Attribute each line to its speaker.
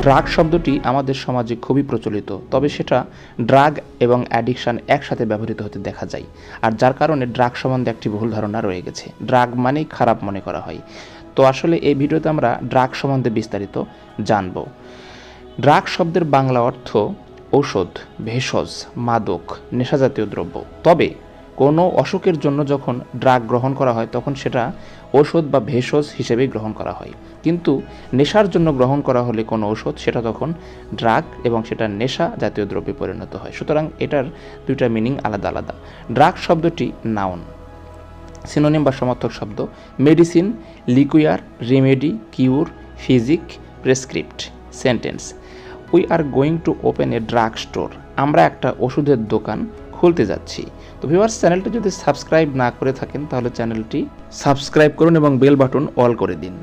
Speaker 1: Drug শব্দটি আমাদের সমাজে খুবই প্রচলিত, তবে সেটা ড্রাগ এবং অ্যাডিকশান একসাথে ব্যবহৃত হতে দেখা যায়। আর যার কারণে ড্রাগ সম্বন্ধে একটি ভুল ধারণা রয়ে গেছে, ড্রাগ মানেই খারাপ মনে করা হয়। তো আসলে এই ভিডিওতে আমরা ড্রাগ সম্বন্ধে বিস্তারিত জানব। ড্রাগ শব্দের বাংলা অর্থ ঔষধ, ভেষজ, মাদক, নেশাজাতীয় দ্রব্য। তবে কোনো অসুখের জন্য যখন ড্রাগ গ্রহণ করা হয় তখন সেটা ঔষধ বা ভেষজ হিসেবেই গ্রহণ করা হয়, কিন্তু নেশার জন্য গ্রহণ করা হলে কোনো ঔষধ সেটা তখন ড্রাগ এবং সেটা নেশা জাতীয় দ্রব্যে পরিণত হয়। সুতরাং এটার দুইটা মিনিং আলাদা আলাদা। ড্রাগ শব্দটি নাউন, সিনোনিম বা সমার্থক শব্দ medicine, liquor, remedy, cure, physic, prescript. Sentence: we are going to open a drug store. আমরা একটা ওষুধের দোকান খুলতে যাচ্ছি। তো ভিউয়ার্স, চ্যানেলটি যদি সাবস্ক্রাইব না করে থাকেন তাহলে চ্যানেলটি সাবস্ক্রাইব করুন এবং বেল বাটন অল করে দিন।